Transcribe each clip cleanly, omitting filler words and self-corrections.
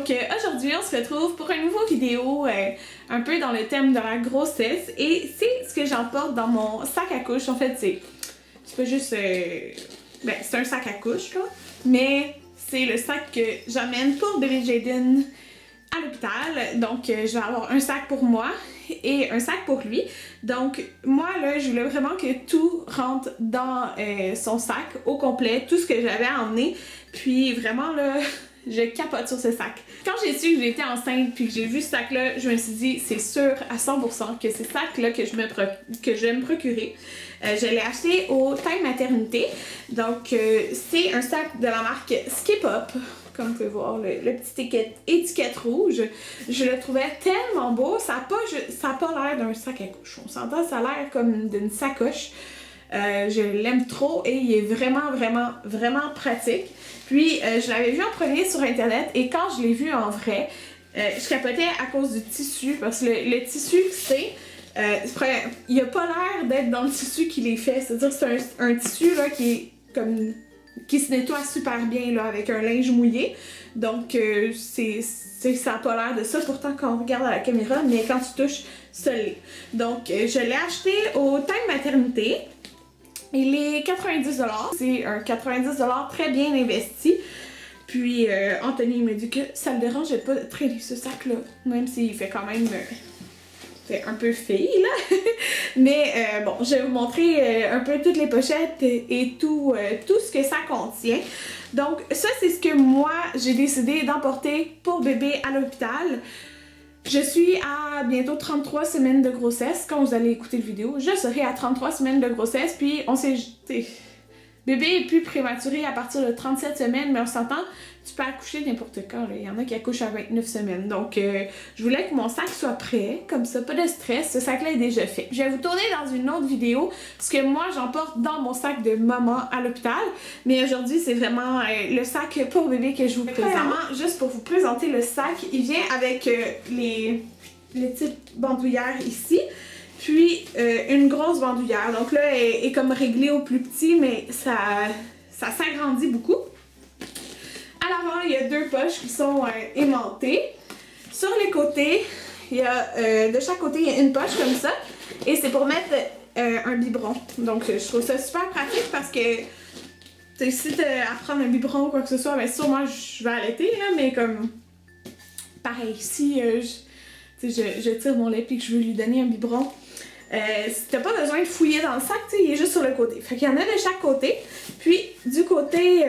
Donc aujourd'hui on se retrouve pour une nouvelle vidéo un peu dans le thème de la grossesse et c'est ce que j'emporte dans mon sac à couche. En fait c'est pas juste... ben c'est un sac à couche là, mais c'est le sac que j'amène pour bébé Jaden à l'hôpital. Donc je vais avoir un sac pour moi et un sac pour lui. Donc moi là je voulais vraiment que tout rentre dans son sac au complet, tout ce que j'avais à emmener. Puis vraiment là je capote sur ce sac. Quand j'ai su que j'étais enceinte puis que j'ai vu ce sac là, je me suis dit c'est sûr à 100% que c'est ce sac là que je vais me procurer. Je l'ai acheté au Time Maternité. Donc c'est un sac de la marque Skip Up. Comme vous pouvez voir, le petit étiquette rouge. Je le trouvais tellement beau. Ça a pas l'air d'un sac à couche. On s'entend, ça a l'air comme d'une sacoche. Je l'aime trop et il est vraiment pratique. Puis je l'avais vu en premier sur internet et quand je l'ai vu en vrai, je capotais à cause du tissu parce que le tissu c'est... il a pas l'air d'être dans le tissu qu'il est fait. C'est-à-dire que c'est un tissu là, qui est comme... qui se nettoie super bien là, avec un linge mouillé. Donc ça n'a pas l'air de ça pourtant quand on regarde à la caméra, mais quand tu touches, ça l'est. Donc je l'ai acheté au Time Maternité. Il est 90$. C'est un 90$ très bien investi. Puis Anthony me dit que ça le dérangeait pas de traîner ce sac là, même s'il fait quand même... c'est un peu fille là. Mais bon, je vais vous montrer un peu toutes les pochettes et tout ce que ça contient. Donc ça c'est ce que moi j'ai décidé d'emporter pour bébé à l'hôpital. Je suis à bientôt 33 semaines de grossesse. Quand vous allez écouter la vidéo, je serai à 33 semaines de grossesse. Puis on s'est... Bébé est plus prématuré à partir de 37 semaines, mais on s'entend, tu peux accoucher n'importe quand. Là. Il y en a qui accouchent à 29 semaines. Donc, je voulais que mon sac soit prêt, comme ça, pas de stress. Ce sac-là est déjà fait. Je vais vous tourner dans une autre vidéo ce que moi j'emporte dans mon sac de maman à l'hôpital. Mais aujourd'hui, c'est vraiment le sac pour bébé que je vous présente. Vraiment, juste pour vous présenter le sac, il vient avec les petites bandoulières ici. Puis une grosse bandoulière. Donc là, elle est comme réglée au plus petit, mais ça s'agrandit beaucoup. À l'avant, il y a deux poches qui sont aimantées. Sur les côtés, il y a de chaque côté, il y a une poche comme ça. Et c'est pour mettre un biberon. Donc je trouve ça super pratique parce que si tu as à prendre un biberon ou quoi que ce soit, bien sûrement je vais allaiter, là, mais comme pareil, si je tire mon lait et que je veux lui donner un biberon, t'as pas besoin de fouiller dans le sac, tu sais, il est juste sur le côté. Fait qu'il y en a de chaque côté. Puis du côté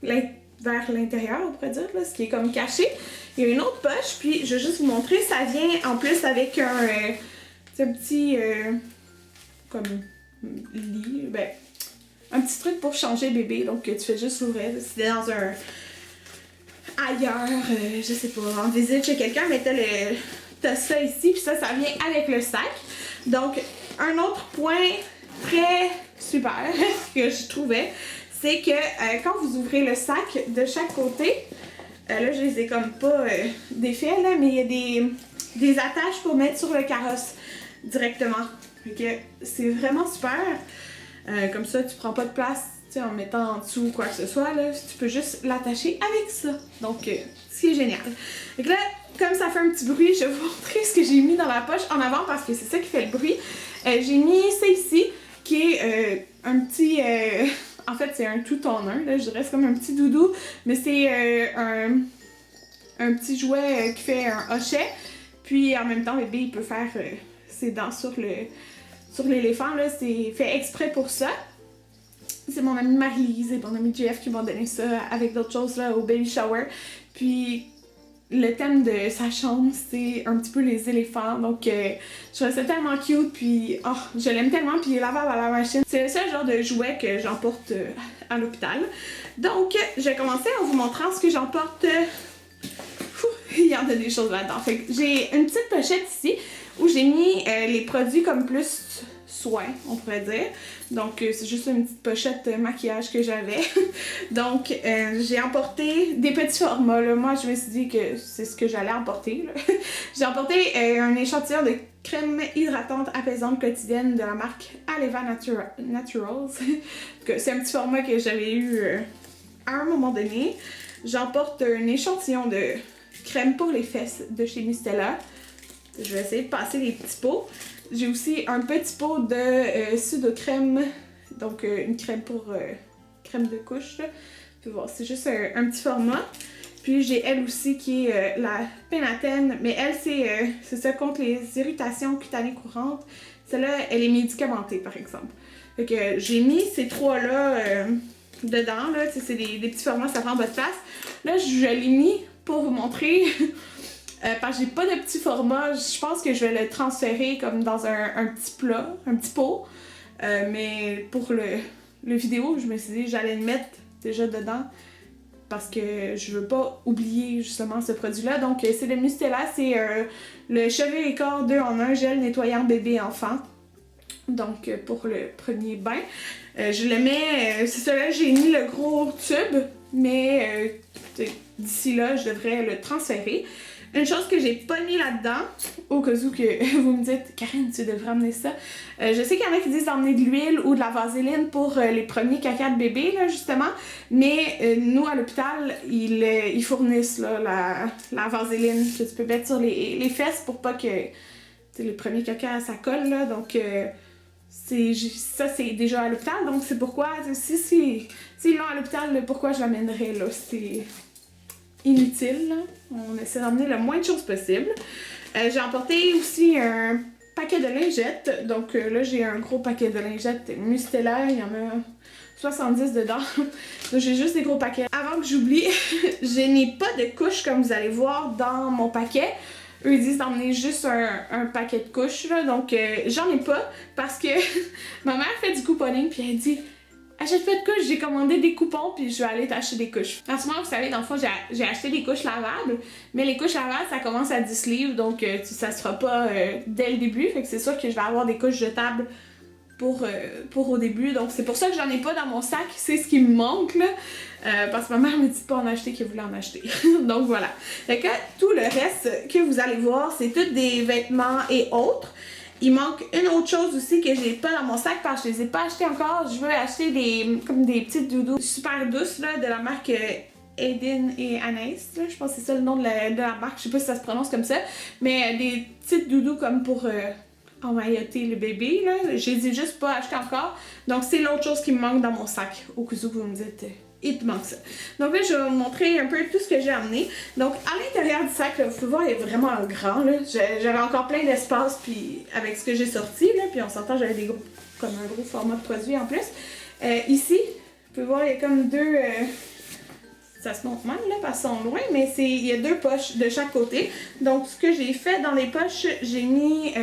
vers l'intérieur, on pourrait dire, là, ce qui est comme caché, il y a une autre poche. Puis je vais juste vous montrer, ça vient en plus avec un petit comme lit, ben un petit truc pour changer bébé. Donc tu fais juste l'ouvrir. Si t'es dans un ailleurs, je sais pas, en visite chez quelqu'un, mais t'as ça ici, puis ça vient avec le sac. Donc, un autre point très super que je trouvais, c'est que quand vous ouvrez le sac de chaque côté, là je les ai comme pas défaits là, mais il y a des attaches pour mettre sur le carrosse directement. Fait que c'est vraiment super. Comme ça, tu prends pas de place en mettant en dessous ou quoi que ce soit, là, tu peux juste l'attacher avec ça. Donc, c'est génial. Donc là, comme ça fait un petit bruit, je vais vous montrer ce que j'ai mis dans la poche en avant parce que c'est ça qui fait le bruit. J'ai mis ça ici, qui est un petit... en fait, c'est un tout en un, là, je dirais, c'est comme un petit doudou, mais c'est un petit jouet qui fait un hochet. Puis en même temps, bébé, il peut faire ses dents sur l'éléphant, là, c'est fait exprès pour ça. C'est mon amie Marie-Lise et mon ami Jeff qui m'ont donné ça avec d'autres choses là au baby shower. Puis le thème de sa chambre c'est un petit peu les éléphants. Donc je trouve ça tellement cute. Puis oh, je l'aime tellement. Puis il est lavable à la machine. C'est le seul genre de jouet que j'emporte à l'hôpital. Donc je vais commencer en vous montrant ce que j'emporte. Il y en a des choses là-dedans. Fait que j'ai une petite pochette ici où j'ai mis les produits comme plus soins, on pourrait dire. Donc c'est juste une petite pochette maquillage que j'avais. Donc j'ai emporté des petits formats là. Moi je me suis dit que c'est ce que j'allais emporter. J'ai emporté un échantillon de crème hydratante apaisante quotidienne de la marque Aleva Naturals. C'est un petit format que j'avais eu à un moment donné. j'emporte un échantillon de crème pour les fesses de chez Mustela. Je vais essayer de passer les petits pots. J'ai aussi un petit pot de Sudocrème, donc une crème pour crème de couche. Là. Tu peux voir, c'est juste un petit format. Puis j'ai elle aussi qui est la Pénatène, mais elle c'est ça contre les irritations cutanées courantes. Celle-là, elle est médicamentée par exemple. Fait que j'ai mis ces trois-là dedans, là, c'est des petits formats, ça prend pas de place. Là, je l'ai mis pour vous montrer, parce que j'ai pas de petit format, je pense que je vais le transférer comme dans un petit plat, un petit pot. Mais pour le vidéo, je me suis dit j'allais le mettre déjà dedans parce que je veux pas oublier justement ce produit-là. Donc c'est le Mustela, c'est le Cheveux et Corps 2 en 1 gel nettoyant bébé enfant. Donc pour le premier bain. Je le mets, c'est ça là, j'ai mis le gros tube, mais d'ici là, je devrais le transférer. Une chose que j'ai pas mis là-dedans, au cas où que vous me dites « Karine, tu devrais amener ça ». Je sais qu'il y en a qui disent d'emmener de l'huile ou de la vaseline pour les premiers caca de bébé, là, justement. Mais nous, à l'hôpital, ils fournissent là, la vaseline que tu peux mettre sur les fesses pour pas que les premiers caca, ça colle. Là, donc, ça, c'est déjà à l'hôpital. Donc, c'est pourquoi, si ils l'ont à l'hôpital, pourquoi je l'amènerais là? C'est inutile, là. On essaie d'emmener le moins de choses possible. J'ai emporté aussi un paquet de lingettes. Donc là, j'ai un gros paquet de lingettes Mustela. Il y en a 70 dedans. Donc j'ai juste des gros paquets. Avant que j'oublie, je n'ai pas de couches comme vous allez voir dans mon paquet. Eux, ils disent d'emmener juste un paquet de couches. Là. Donc j'en ai pas parce que ma mère fait du couponing puis elle dit... Achète pas de couches, j'ai commandé des coupons puis je vais aller t'acheter des couches. En ce moment, vous savez, dans le fond, j'ai acheté des couches lavables, mais les couches lavables, ça commence à 10 livres, donc ça se fera pas dès le début. Fait que c'est sûr que je vais avoir des couches jetables pour au début. Donc c'est pour ça que j'en ai pas dans mon sac, c'est ce qui me manque là. Parce que ma mère me dit pas en acheter qu'elle voulait en acheter. Donc voilà. Fait que tout le reste que vous allez voir, c'est tous des vêtements et autres. Il manque une autre chose aussi que j'ai pas dans mon sac parce que je les ai pas achetés encore. Je veux acheter comme des petites doudous super douces là, de la marque Aiden et Anaïs. Là. Je pense que c'est ça le nom de la marque. Je sais pas si ça se prononce comme ça. Mais des petites doudous comme pour emmailloter le bébé. Là. Je les ai juste pas achetés encore. Donc c'est l'autre chose qui me manque dans mon sac. Au cas où vous me dites... il te manque ça. Donc là, je vais vous montrer un peu tout ce que j'ai amené. Donc, à l'intérieur du sac, là, vous pouvez voir, il est vraiment grand. J'avais encore plein d'espace puis avec ce que j'ai sorti. Là, puis on s'entend, j'avais des gros, comme un gros format de produit en plus. Ici, vous pouvez voir, il y a comme deux... ça se montre mal, là, parce qu'ils sont loin, mais il y a deux poches de chaque côté. Donc, ce que j'ai fait dans les poches, j'ai mis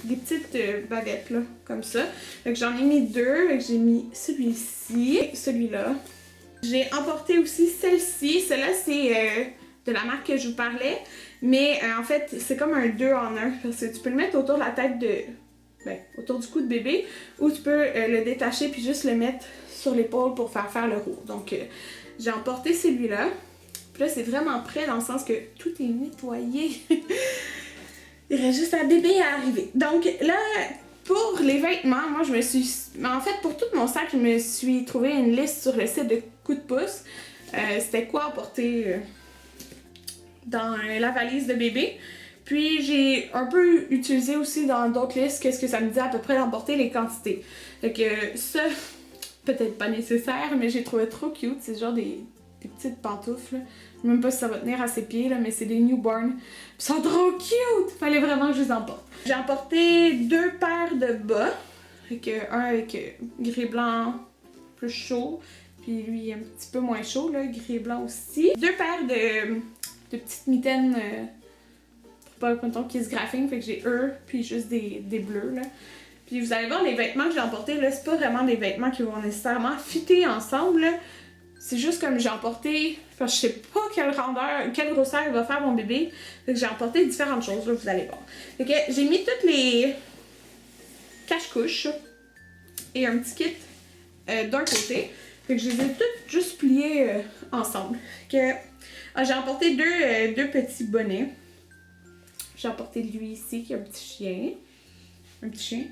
des petites baguettes, là, comme ça. Fait que j'en ai mis deux, fait que j'ai mis celui-ci et celui-là. J'ai emporté aussi celle-ci. Celle-là, c'est de la marque que je vous parlais, mais en fait, c'est comme un 2 en 1, parce que tu peux le mettre autour de la tête autour du cou de bébé, ou tu peux le détacher puis juste le mettre sur l'épaule pour faire le roux. Donc, j'ai emporté celui-là. Puis là, c'est vraiment prêt dans le sens que tout est nettoyé. Il reste juste un bébé à arriver. Donc là, pour les vêtements, moi je me suis... En fait, pour tout mon sac, je me suis trouvé une liste sur le site de Coup de pouce. C'était quoi apporter dans la valise de bébé. Puis j'ai un peu utilisé aussi dans d'autres listes qu'est-ce que ça me dit à peu près d'emporter les quantités. Fait que ça, peut-être pas nécessaire, mais j'ai trouvé trop cute. C'est genre des petites pantoufles. Je sais même pas si ça va tenir à ses pieds, là, mais c'est des newborn. Ils sont trop cute! Fallait vraiment que je les emporte. J'ai emporté deux paires de bas. Un avec gris et blanc plus chaud. Puis lui un petit peu moins chaud, là, gris et blanc aussi. Deux paires de petites mitaines pour pas mettons, qu'ils se graffinent. Fait que j'ai eux, puis juste des bleus. Là. Puis vous allez voir, les vêtements que j'ai emportés, là, c'est pas vraiment des vêtements qui vont nécessairement fitter ensemble. Là. C'est juste comme j'ai emporté, parce que je sais pas quelle grosseur il va faire mon bébé. Fait que j'ai emporté différentes choses, là, vous allez voir. Fait que j'ai mis toutes les cache-couches et un petit kit d'un côté. Fait que je les ai toutes juste pliées ensemble. Fait que j'ai emporté deux petits bonnets. J'ai emporté lui ici qui a un petit chien. Un petit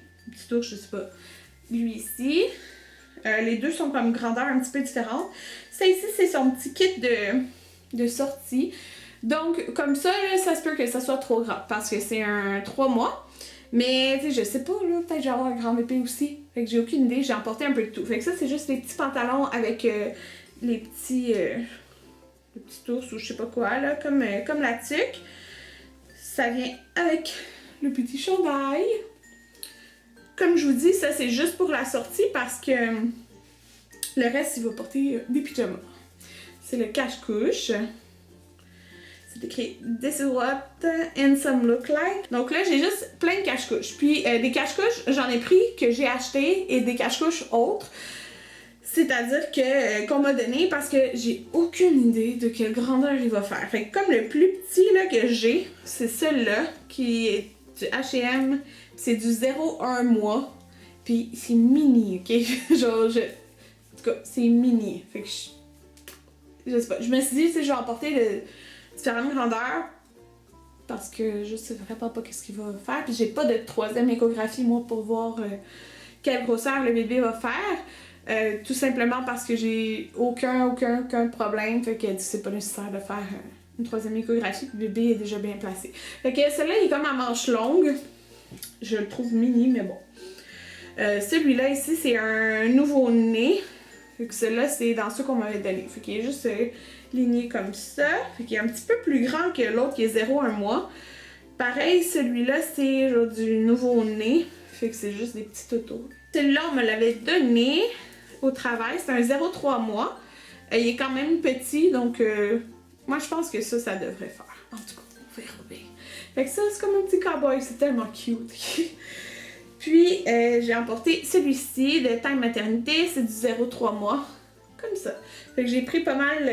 ours, je sais pas. Lui ici. Les deux sont comme grandeur un petit peu différente. Ça ici, c'est son petit kit de sortie. Donc, comme ça, là, ça se peut que ça soit trop grand parce que c'est un 3 mois. Mais, tu sais, je sais pas, là, peut-être que je vais avoir un grand bébé aussi. Fait que j'ai aucune idée, j'ai emporté un peu de tout. Fait que ça, c'est juste les petits pantalons avec les petits ours ou je sais pas quoi, là, comme la tuque. Ça vient avec le petit chandail. Comme je vous dis, ça, c'est juste pour la sortie parce que le reste, il va porter des pyjamas. C'est le cache-couche. C'est écrit « This is what handsome look like ». Donc là, j'ai juste plein de cache-couches. Puis des cache-couches, j'en ai pris que j'ai acheté et des cache-couches autres. C'est-à-dire que qu'on m'a donné parce que j'ai aucune idée de quelle grandeur il va faire. Fait que comme le plus petit là, que j'ai, c'est celui-là qui est du H&M. C'est du 0-1 mois. Puis c'est mini, ok? Genre, en tout cas, c'est mini. Fait que je sais pas. Je me suis dit, tu sais, je vais emporter de différentes grandeurs parce que je sais vraiment pas qu'est-ce qu'il va faire. Puis j'ai pas de 3e échographie, moi, pour voir quelle grosseur le bébé va faire. Tout simplement parce que j'ai aucun problème. Fait que c'est pas nécessaire de faire une 3e échographie. Puis le bébé est déjà bien placé. Fait que celui-là, il est comme à manche longue. Je le trouve mini, mais bon. Celui-là ici, c'est un nouveau-né. Fait que celui-là, c'est dans ceux qu'on m'avait donné. Fait qu'il est juste ligné comme ça. Fait qu'il est un petit peu plus grand que l'autre qui est 0-1 mois. Pareil, celui-là, c'est genre du nouveau-né. Fait que c'est juste des petits totos. Celui-là, on me l'avait donné au travail. C'est un 0-3 mois. Il est quand même petit, donc moi, je pense que ça devrait faire. En tout cas, on verra bien. Fait que ça, c'est comme un petit cowboy. C'est tellement cute. Puis, j'ai emporté celui-ci de taille maternité. C'est du 0-3 mois. Comme ça. Fait que j'ai pris pas mal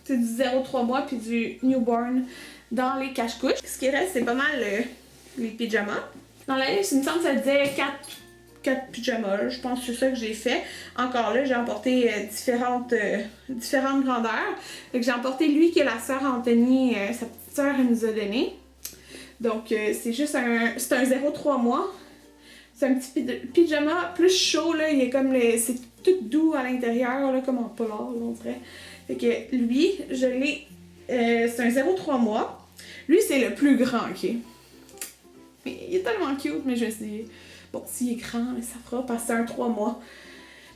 du 0-3 mois puis du newborn dans les cache-couches. Ce qui reste, c'est pas mal les pyjamas. Dans la liste, il me semble que ça disait 4 pyjamas. Je pense que c'est ça que j'ai fait. Encore là, j'ai emporté différentes grandeurs. Fait que j'ai emporté lui que la sœur Anthony, sa petite sœur, elle nous a donné. Donc, c'est juste c'est un 0-3 mois. C'est un petit pyjama plus chaud, là. Il est comme c'est tout doux à l'intérieur, là, comme en polar, là, on dirait. Fait que lui, je l'ai. C'est un 0-3 mois. Lui, c'est le plus grand, ok? Mais il est tellement cute, mais je me suis dit, bon, s'il est grand, ça fera parce que c'est un 3 mois.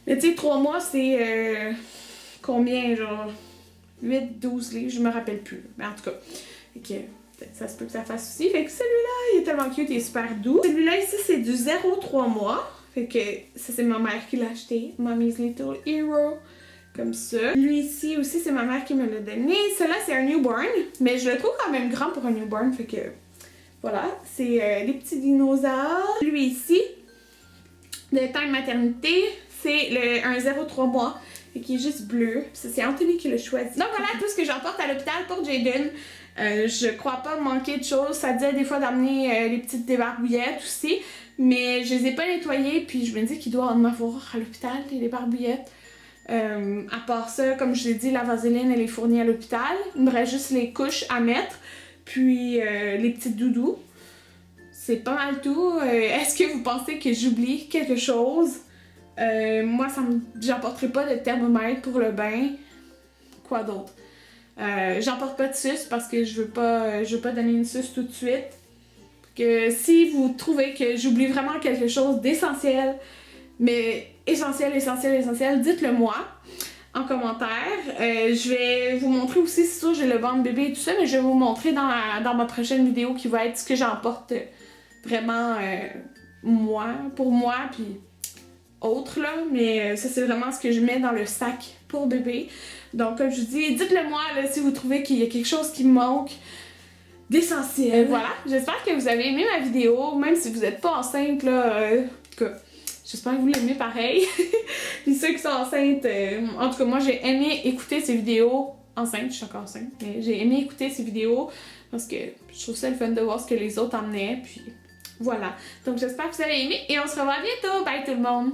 Mais tu sais, 3 mois, c'est combien, genre 8-12 livres, je me rappelle plus. Mais en tout cas, fait que ça se peut que ça fasse aussi. Fait que celui-là, il est tellement cute, il est super doux. Celui-là ici, c'est du 0-3 mois. Fait que ça, c'est ma mère qui l'a acheté. Mommy's Little Hero. Comme ça. Lui ici aussi, c'est ma mère qui me l'a donné. Celui-là, c'est un newborn. Mais je le trouve quand même grand pour un newborn. Fait que voilà, c'est les petits dinosaures. Lui ici, de taille maternité, c'est un 0-3 mois. Et qui est juste bleu. C'est Anthony qui l'a choisi. Donc voilà tout ce que j'emporte à l'hôpital pour Jaden. Je crois pas manquer de choses. Ça disait des fois d'amener les petites débarbouillettes aussi. Mais je les ai pas nettoyées. Puis je me dis qu'il doit en avoir à l'hôpital, les débarbouillettes. À part ça, comme je l'ai dit, la vaseline elle est fournie à l'hôpital. Il me reste juste les couches à mettre. Puis les petites doudous. C'est pas mal tout. Est-ce que vous pensez que j'oublie quelque chose? Moi, j'emporterai pas de thermomètre pour le bain. Quoi d'autre? J'emporte pas de suce parce que je veux pas donner une suce tout de suite. Que si vous trouvez que j'oublie vraiment quelque chose d'essentiel, mais essentiel, dites-le moi en commentaire. Je vais vous montrer aussi, c'est sûr, j'ai le ventre bébé et tout ça, mais je vais vous montrer dans ma prochaine vidéo qui va être ce que j'emporte vraiment pour moi, puis autre là, mais ça c'est vraiment ce que je mets dans le sac pour bébé. Donc comme je vous dis, dites-le moi là, si vous trouvez qu'il y a quelque chose qui me manque d'essentiel. Voilà, j'espère que vous avez aimé ma vidéo, même si vous n'êtes pas enceinte là, en tout cas, j'espère que vous l'aimez pareil. Puis ceux qui sont enceintes, en tout cas moi j'ai aimé écouter ces vidéos enceinte, je suis encore enceinte, mais j'ai aimé écouter ces vidéos parce que je trouve ça le fun de voir ce que les autres emmenaient, puis voilà. Donc j'espère que vous avez aimé et on se revoit bientôt. Bye tout le monde!